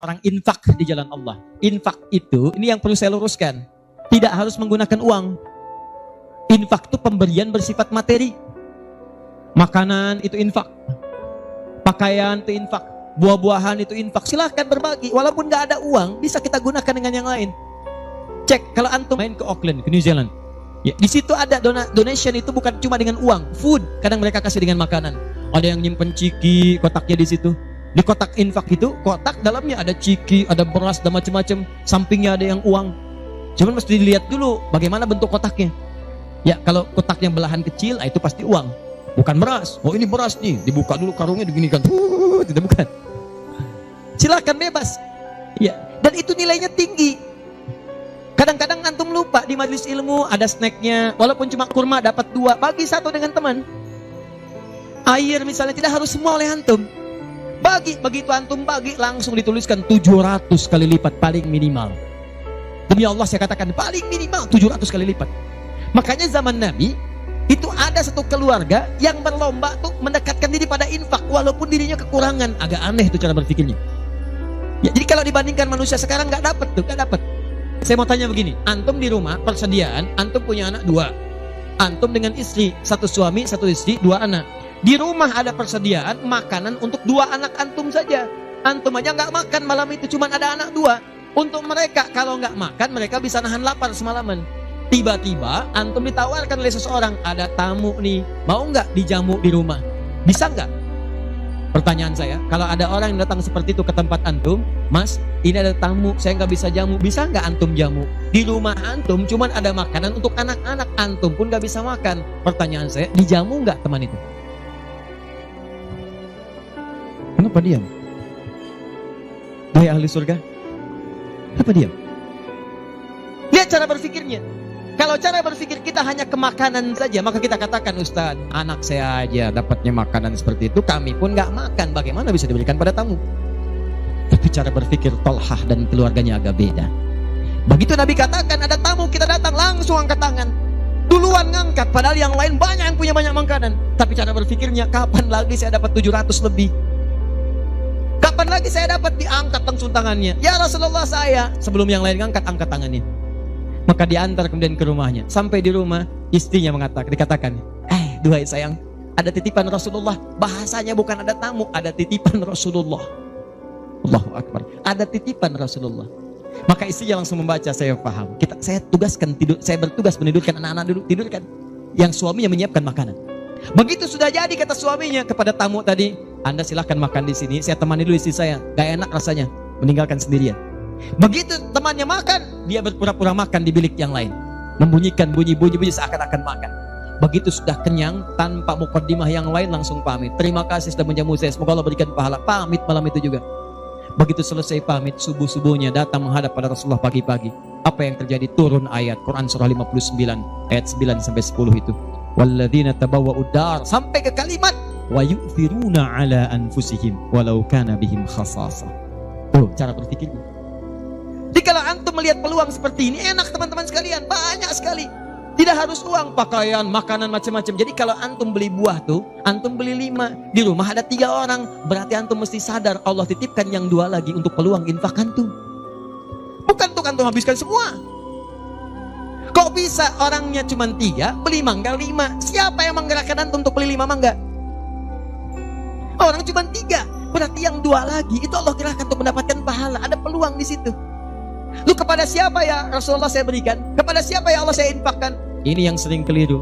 orang infak di jalan Allah. Infak itu, ini yang perlu saya luruskan, tidak harus menggunakan uang. Infak itu pemberian bersifat materi. Makanan itu infak, pakaian itu infak, buah-buahan itu infak. Silahkan berbagi, walaupun gak ada uang, bisa kita gunakan dengan yang lain. Cek, kalau antum main ke Auckland, ke New Zealand, ya, di situ ada donation, itu bukan cuma dengan uang, food. Kadang mereka kasih dengan makanan. Ada yang nyimpen ciki, kotaknya di situ. Di kotak infak itu, kotak dalamnya ada ciki, ada beras, dan macam-macam. Sampingnya ada yang uang. Cuman mesti dilihat dulu bagaimana bentuk kotaknya. Ya, kalau kotaknya belahan kecil, itu pasti uang, bukan beras. Oh, ini beras nih, dibuka dulu karungnya, diginikan. Tidak, bukan. Silakan bebas. Ya, dan itu nilainya tinggi. Kadang-kadang antum lupa di majelis ilmu ada snacknya, walaupun cuma kurma dapat 2, bagi 1 dengan teman. Air misalnya tidak harus semua oleh antum. Bagi, begitu antum bagi langsung dituliskan 700 kali lipat paling minimal. Demi Allah saya katakan paling minimal 700 kali lipat. Makanya zaman Nabi itu ada satu keluarga yang berlomba tuh mendekatkan diri pada infak walaupun dirinya kekurangan. Agak aneh itu cara berpikirnya. Ya, jadi kalau dibandingkan manusia sekarang nggak dapat tuh, nggak dapat. Saya mau tanya begini, antum di rumah persediaan, antum punya anak 2, antum dengan istri, 1 suami 1 istri 2 anak. Di rumah ada persediaan makanan untuk 2 anak antum saja. Antum aja nggak makan malam itu, cuma ada anak 2. Untuk mereka, kalau nggak makan, mereka bisa nahan lapar semalaman. Tiba-tiba antum ditawarkan oleh seseorang, ada tamu nih, mau nggak dijamu di rumah? Bisa nggak? Pertanyaan saya, kalau ada orang yang datang seperti itu ke tempat antum, Mas, ini ada tamu, saya nggak bisa jamu, bisa nggak antum jamu? Di rumah antum cuma ada makanan untuk anak-anak, antum pun nggak bisa makan. Pertanyaan saya, dijamu nggak teman itu? Kenapa diam? Wahai ahli surga, kenapa diam? Lihat cara berpikirnya. Kalau cara berpikir kita hanya ke makanan saja, maka kita katakan, Ustaz, anak saya aja dapatnya makanan seperti itu, kami pun gak makan, bagaimana bisa diberikan pada tamu? Tapi cara berpikir Tolhah dan keluarganya agak beda. Begitu Nabi katakan ada tamu, kita datang langsung angkat tangan, duluan ngangkat, padahal yang lain banyak yang punya banyak makanan. Tapi cara berpikirnya, kapan lagi saya dapat 700 lebih? Kapan lagi saya dapat? Diangkat langsung tangannya. Ya Rasulullah, saya. Sebelum yang lain ngangkat, angkat tangannya. Maka diantar kemudian ke rumahnya. Sampai di rumah, istrinya dikatakan, duhai sayang, ada titipan Rasulullah. Bahasanya bukan ada tamu, ada titipan Rasulullah. Allahu Akbar. Ada titipan Rasulullah. Maka istrinya langsung membaca, saya paham. Saya bertugas menidurkan anak-anak dulu, tidurkan. Yang suaminya menyiapkan makanan. Begitu sudah jadi, kata suaminya kepada tamu tadi, Anda silahkan makan di sini, saya temani dulu istri saya. Gak enak rasanya meninggalkan sendirian. Begitu temannya makan, dia berpura-pura makan di bilik yang lain, membunyikan bunyi-bunyi seakan-akan makan. Begitu sudah kenyang, tanpa mukaddimah yang lain langsung pamit. Terima kasih sudah menjamu saya, semoga Allah berikan pahala. Pamit malam itu juga. Begitu selesai pamit, subuh-subuhnya datang menghadap pada Rasulullah pagi-pagi. Apa yang terjadi? Turun ayat Quran surah 59 ayat 9 sampai 10 itu. Walladzina tabawwa'ud dar, sampai ke kalimat wa yu'thiruna ala anfusihim walau kana bihim khasasah. Tuh cara berpikirnya. Jadi kalau antum melihat peluang seperti ini, enak teman-teman sekalian, banyak sekali. Tidak harus uang, pakaian, makanan, macam-macam. Jadi kalau antum beli buah tuh, antum beli 5, di rumah ada 3 orang, berarti antum mesti sadar Allah titipkan yang 2 lagi untuk peluang infak antum. Bukan untuk antum habiskan semua. Kok bisa orangnya cuma 3, beli mangga 5? Siapa yang menggerakkan antum untuk beli 5 mangga? Orang cuma 3, berarti yang 2 lagi itu Allah gerakkan untuk mendapatkan pahala. Ada peluang di situ. Lu kepada siapa ya Rasulullah saya berikan? Kepada siapa ya Allah saya infakkan? Ini yang sering keliru.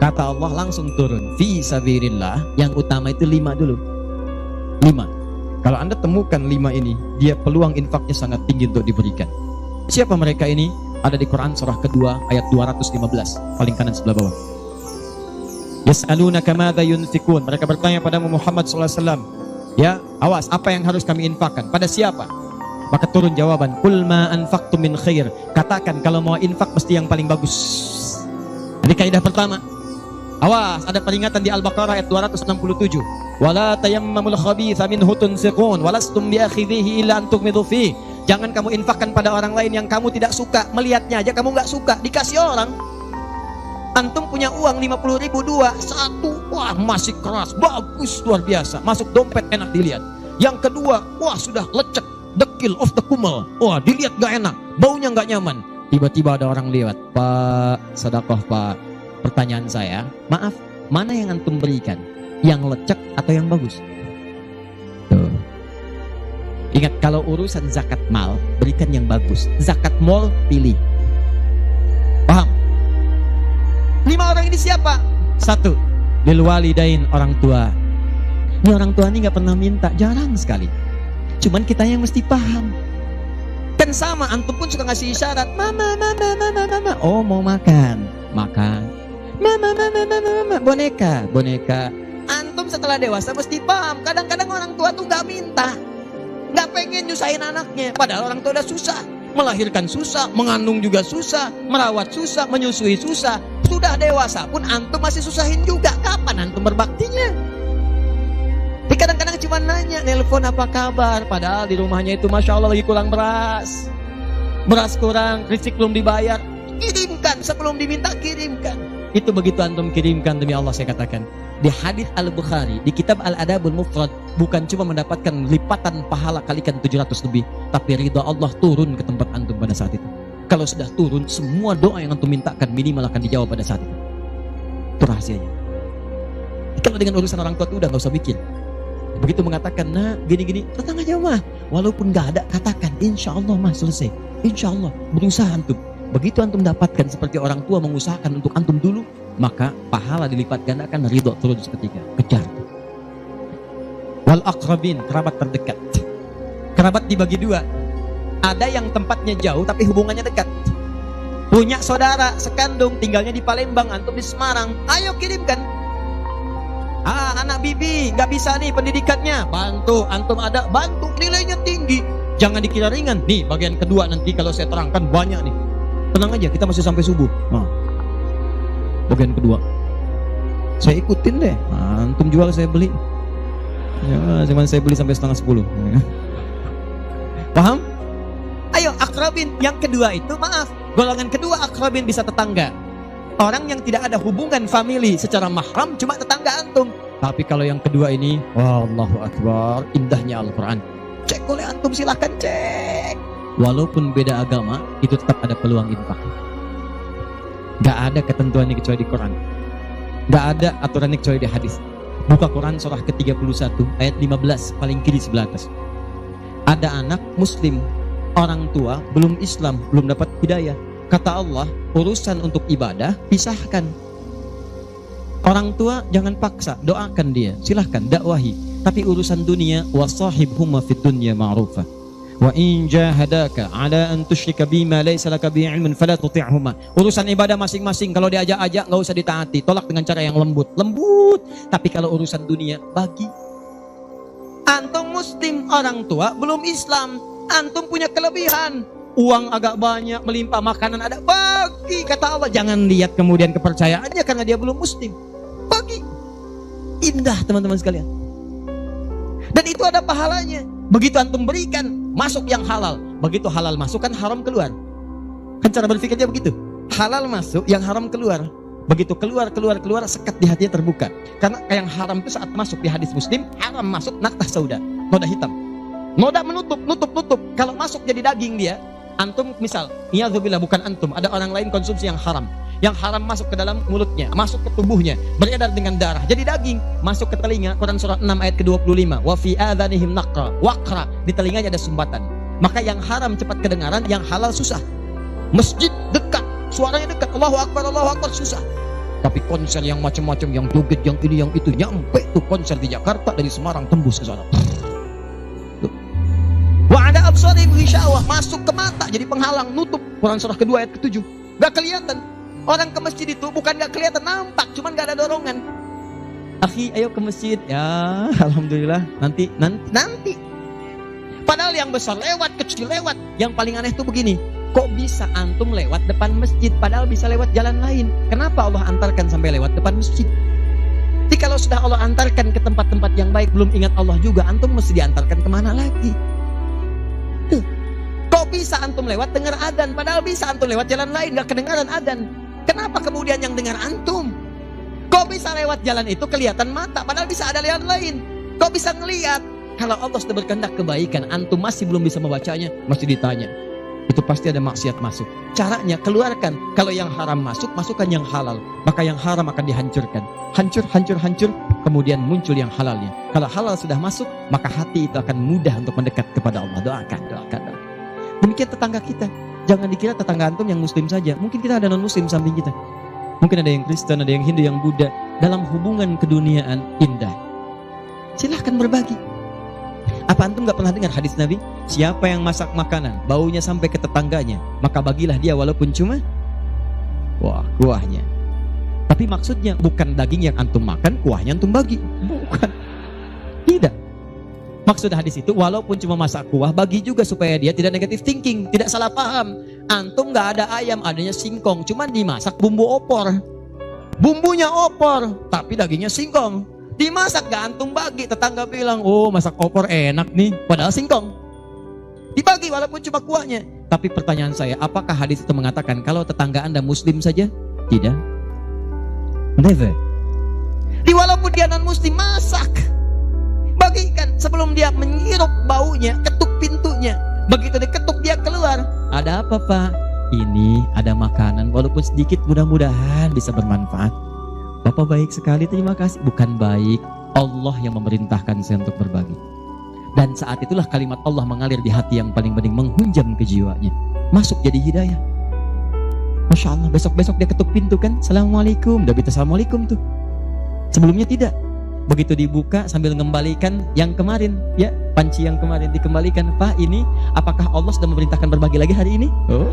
Kata Allah langsung turun, fi sabilillah, yang utama itu 5 dulu. 5. Kalau Anda temukan 5 ini, dia peluang infaknya sangat tinggi untuk diberikan. Siapa mereka ini? Ada di Quran surah kedua ayat 215, paling kanan sebelah bawah. Yas'alunaka madza yunfikun. Mereka bertanya pada Muhammad sallallahu alaihi wasallam, ya, awas, apa yang harus kami infakkan? Pada siapa? Maka turun jawaban, qul ma anfaqtum min khair. Katakan kalau mau infak mesti yang paling bagus. Jadi kaidah pertama. Awas, ada peringatan di Al-Baqarah ayat 267. Wala tayammamul khabitha minhu tunfiqun walastum biakhidhihi illa an tughmidu fi. Jangan kamu infakkan pada orang lain yang kamu tidak suka. Melihatnya aja kamu nggak suka, dikasih orang. Antum punya uang 50.000 2, 1, wah masih keras, bagus, luar biasa. Masuk dompet enak dilihat. Yang kedua, wah sudah lecek, dekil of the kumel. Wah, dilihat gak enak, baunya gak nyaman. Tiba-tiba ada orang lewat, Pak, sedekah Pak. Pertanyaan saya, maaf, mana yang antum berikan? Yang lecek atau yang bagus? Tuh. Ingat, kalau urusan zakat mal, berikan yang bagus. Zakat mal, pilih. Paham? 5 orang ini siapa? 1, lil walidain, orang tua. Ini orang tua ini gak pernah minta, jarang sekali. Cuman kita yang mesti paham. Kan sama, antum pun suka ngasih isyarat, mama, mama, mama, mama. Oh, mau makan, makan. Mama, mama, mama, mama, boneka, boneka. Antum setelah dewasa mesti paham. Kadang-kadang orang tua tuh gak minta, gak pengen nyusahin anaknya. Padahal orang tua udah susah, melahirkan susah, mengandung juga susah, merawat susah, menyusui susah. Sudah dewasa pun antum masih susahin juga. Kapan antum berbaktinya? Kadang-kadang cuma nanya, nelpon apa kabar, padahal di rumahnya itu Masya Allah lagi kurang beras. Beras kurang, listrik belum dibayar. Kirimkan, sebelum diminta kirimkan. Itu begitu antum kirimkan, demi Allah saya katakan. Di hadits Al-Bukhari, di kitab Al-Adabul Mufrad, bukan cuma mendapatkan lipatan pahala kalikan 700 lebih, tapi ridha Allah turun ke tempat antum pada saat itu. Kalau sudah turun, semua doa yang antum mintakan minimal akan dijawab pada saat itu. Itu rahasianya. Kalau dengan urusan orang tua itu udah gak usah mikir. Begitu mengatakan, nah gini-gini, tenang aja mah. Walaupun gak ada, katakan, insya Allah mah selesai. Insya Allah, berusaha antum. Begitu antum dapatkan seperti orang tua mengusahakan untuk antum dulu, maka pahala dilipat gandakan, ridho turun seketika. Kejar. Wal aqrabin, kerabat terdekat. Kerabat dibagi 2. Ada yang tempatnya jauh tapi hubungannya dekat. Punya saudara sekandung, tinggalnya di Palembang, antum di Semarang. Ayo kirimkan. Anak bibi gak bisa nih pendidikannya, bantu, antum ada, bantu, nilainya tinggi, jangan dikira ringan. Nih bagian kedua nanti kalau saya terangkan banyak nih. Tenang aja, kita masih sampai subuh. Bagian kedua saya ikutin deh. Antum jual saya beli. Ya, cuman saya beli sampai 9:30. Paham? Ayo akrabin. Yang kedua itu, maaf, golongan kedua akrabin bisa tetangga. Orang yang tidak ada hubungan famili secara mahram, cuma tetangga antum. Tapi kalau yang kedua ini, Wallahu Akbar, indahnya Al-Quran. Cek oleh antum, silahkan cek. Walaupun beda agama, itu tetap ada peluang infak. Gak ada ketentuannya kecuali di Quran. Gak ada aturannya kecuali di hadis. Buka Quran surah ke-31 ayat 15, paling kiri sebelah atas. Ada anak muslim, orang tua belum Islam, belum dapat hidayah. Kata Allah, urusan untuk ibadah pisahkan. Orang tua jangan paksa, doakan dia, silahkan dakwahi. Tapi urusan dunia, wasahibhuma fid dunya ma'rufa. Wa in jahadaka ala an tusyrika bima laysa laka bihi ilmun fala tuti'huma. Urusan ibadah masing-masing, kalau diajak-ajak enggak usah ditaati, tolak dengan cara yang lembut. Tapi kalau urusan dunia, bagi. Antum muslim, orang tua belum Islam, antum punya kelebihan. Uang agak banyak, melimpah, makanan ada, bagi. Kata Allah, jangan lihat kemudian kepercayaannya karena dia belum muslim. Bagi. Indah teman-teman sekalian. Dan itu ada pahalanya. Begitu antum berikan, masuk yang halal. Begitu halal masuk, kan haram keluar. Kan cara berpikirnya begitu. Halal masuk, yang haram keluar. Begitu keluar, sekat di hatinya terbuka. Karena yang haram itu saat masuk di hadis Muslim, haram masuk naktah sauda, noda hitam. Noda menutup. Kalau masuk jadi daging dia. Antum misal, niyadzubillah, bukan antum, ada orang lain konsumsi yang haram. Yang haram masuk ke dalam mulutnya, masuk ke tubuhnya, beredar dengan darah, jadi daging, masuk ke telinga. Quran surah 6 ayat ke-25. Wa fi adhanihim waqra, di telinganya ada sumbatan. Maka yang haram cepat kedengaran, yang halal susah. Masjid dekat, suaranya dekat, Allahu Akbar, susah. Tapi konser yang macam-macam, yang joget, yang ini, yang itu, nyampe tuh konser di Jakarta dari Semarang tembus ke sana. Wa ada absarihim ghishawah, masuk ke mata jadi penghalang, nutup. Quran surah kedua ayat ke-7. Gak kelihatan. Orang ke masjid itu bukan gak kelihatan, nampak, cuman gak ada dorongan. Akhi, ayo ke masjid. Ya, alhamdulillah, nanti. Padahal yang besar lewat, kecil lewat. Yang paling aneh itu begini, kok bisa antum lewat depan masjid padahal bisa lewat jalan lain? Kenapa Allah antarkan sampai lewat depan masjid? Jadi kalau sudah Allah antarkan ke tempat-tempat yang baik, belum ingat Allah juga, antum mesti diantarkan kemana lagi? Tuh. Kok bisa antum lewat dengar adzan, padahal bisa antum lewat jalan lain gak kedengaran adzan? Kenapa kemudian yang dengar antum? Kok bisa lewat jalan itu kelihatan mata, padahal bisa ada jalan lain? Kok bisa ngelihat? Kalau Allah sudah berkehendak kebaikan, antum masih belum bisa membacanya, masih ditanya. Itu pasti ada maksiat masuk. Caranya keluarkan. Kalau yang haram masuk, masukkan yang halal. Maka yang haram akan dihancurkan. Hancur, hancur, hancur. Kemudian muncul yang halalnya. Kalau halal sudah masuk, maka hati itu akan mudah untuk mendekat kepada Allah. Doakan, doakan, doakan. Demikian tetangga kita. Jangan dikira tetangga antum yang muslim saja. Mungkin kita ada non-muslim samping kita. Mungkin ada yang Kristen, ada yang Hindu, yang Buddha. Dalam hubungan keduniaan indah. Silahkan berbagi. Apa antum gak pernah dengar hadis Nabi? Siapa yang masak makanan, baunya sampai ke tetangganya, maka bagilah dia walaupun cuma kuahnya. Tapi maksudnya bukan daging yang antum makan, kuahnya antum bagi. Bukan. Tidak. Maksud hadis itu walaupun cuma masak kuah, bagi juga supaya dia tidak negative thinking, tidak salah paham. Antum gak ada ayam, adanya singkong, cuma dimasak bumbu opor. Bumbunya opor, tapi dagingnya singkong. Dimasak gak antum bagi, tetangga bilang, oh masak opor enak nih, padahal singkong. Dibagi walaupun cuma kuahnya. Tapi pertanyaan saya, apakah hadis itu mengatakan kalau tetangga anda muslim saja? Tidak. Never. Walaupun dia non muslim, masak. Bagikan sebelum dia menghirup baunya, ketuk pintunya. Begitu diketuk dia keluar. Ada apa pak? Ini ada makanan, walaupun sedikit, mudah-mudahan bisa bermanfaat. Bapak baik sekali, terima kasih. Bukan baik, Allah yang memerintahkan saya untuk berbagi. Dan saat itulah kalimat Allah mengalir di hati yang paling bening, menghunjam ke jiwanya. Masuk jadi hidayah. Masya Allah, besok-besok dia ketuk pintu kan, Assalamualaikum. Udah bisa Assalamualaikum tuh. Sebelumnya tidak. Begitu dibuka sambil mengembalikan yang kemarin, ya panci yang kemarin dikembalikan. Pak, ini apakah Allah sudah memerintahkan berbagi lagi hari ini? Oh,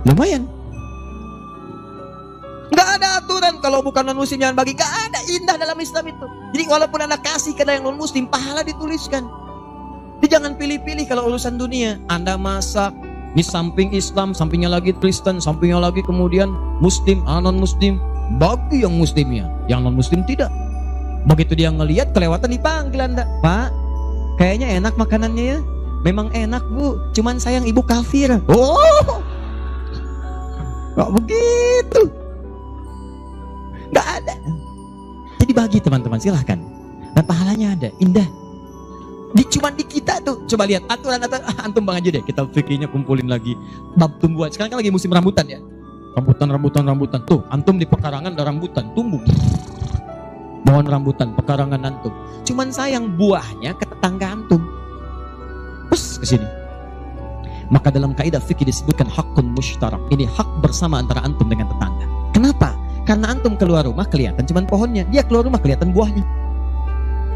lumayan. Gak ada aturan kalau bukan non muslim jangan bagi. Gak ada, indah dalam Islam itu. Jadi walaupun anda kasih ke yang non muslim, pahala dituliskan. Jadi jangan pilih-pilih kalau urusan dunia. Anda masak, ini samping Islam, sampingnya lagi Kristen, sampingnya lagi kemudian muslim, non muslim. Bagi yang muslimnya, yang non muslim tidak. Begitu dia ngelihat kelewatan, dipanggil anda, Pak, kayaknya enak makanannya ya. Memang enak bu, cuman sayang ibu kafir. Oh, gak begitu. Gak ada. Jadi bagi teman-teman, silahkan. Dan pahalanya ada, indah. Cuma di kita tuh. Coba lihat aturan antum bang aja deh. Kita fikirnya kumpulin lagi bab tumbuhan. Sekarang kan lagi musim rambutan ya. Rambutan. Tuh, antum di pekarangan ada rambutan tumbuh. Pohon rambutan, pekarangan antum. Cuman sayang buahnya ke tetangga antum. Terus ke sini. Maka dalam kaidah fikih disebutkan hakun musytarak. Ini hak bersama antara antum dengan tetangga. Kenapa? Karena antum keluar rumah kelihatan cuman pohonnya, dia keluar rumah kelihatan buahnya.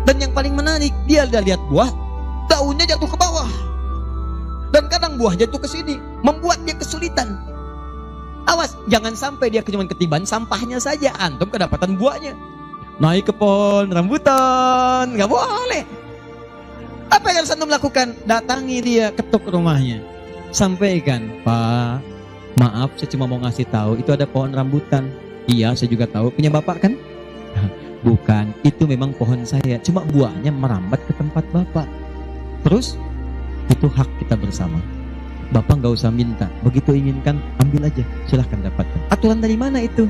Dan yang paling menarik, dia udah lihat buah, daunnya jatuh ke bawah. Dan kadang buah jatuh ke sini, membuat dia kesulitan. Awas, jangan sampai dia cuma ketiban sampahnya saja, antum kedapatan buahnya. Naik ke pohon rambutan, nggak boleh. Apa yang harus antum lakukan? Datangi dia, ketuk rumahnya, sampaikan, Pak, maaf, saya cuma mau ngasih tahu, itu ada pohon rambutan. Iya, saya juga tahu. Punya bapak kan? Bukan, itu memang pohon saya. Cuma buahnya merambat ke tempat bapak. Terus, itu hak kita bersama. Bapak nggak usah minta. Begitu inginkan, ambil aja. Silahkan dapatkan. Aturan dari mana itu?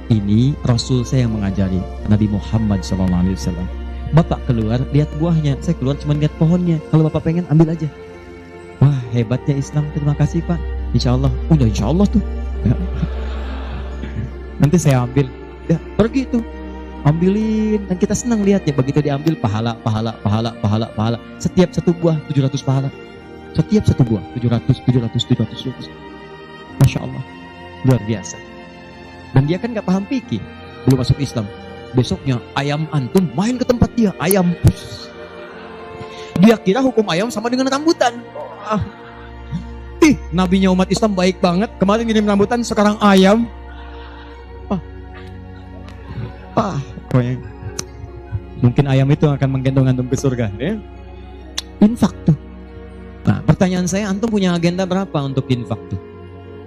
Ini Rasul saya yang mengajari. Nabi Muhammad SAW. Bapak keluar, lihat buahnya. Saya keluar cuma lihat pohonnya. Kalau bapak pengen, ambil aja. Wah, hebatnya Islam. Terima kasih Pak. Insya Allah. Udah insya Allah tuh. Nanti saya ambil, ya pergi tuh, ambilin, dan kita senang lihatnya. Begitu diambil, pahala. Setiap satu buah 700 pahala. Setiap satu buah 700. Masya Allah, luar biasa. Dan dia kan nggak paham fikih, belum masuk Islam. Besoknya ayam antum main ke tempat dia, ayam. Dia kira hukum ayam sama dengan rambutan. Nabinya umat Islam baik banget. Kemarin ngirim rambutan, sekarang ayam. Pokoknya mungkin ayam itu akan menggendong antum ke surga ya? Infak tuh. Nah, pertanyaan saya, antum punya agenda berapa untuk infak tuh?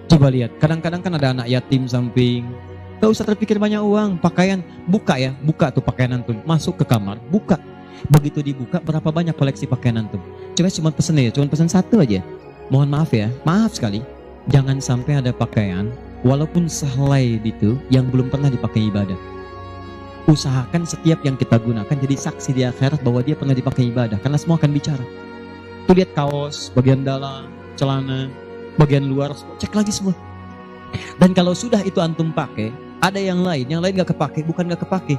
Coba lihat, kadang-kadang kan ada anak yatim samping. Gak usah terpikir banyak uang. Pakaian, buka tuh pakaian antum, masuk ke kamar, buka. Begitu dibuka, berapa banyak koleksi pakaian antum? Coba cuma pesen satu aja. Mohon maaf ya, maaf sekali, jangan sampai ada pakaian walaupun sehelai itu yang belum pernah dipakai ibadah. Usahakan setiap yang kita gunakan jadi saksi di akhirat bahwa dia pernah dipakai ibadah, karena semua akan bicara. Tuh lihat kaos, bagian dalam, celana, bagian luar, cek lagi semua. Dan kalau sudah itu antum pakai, ada yang lain gak kepake, bukan gak kepake.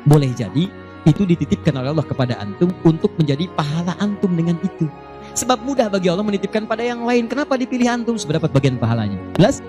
Boleh jadi itu dititipkan oleh Allah kepada antum untuk menjadi pahala antum dengan itu. Sebab mudah bagi Allah menitipkan pada yang lain. Kenapa dipilih antum seberapa bagian pahalanya? Jelas?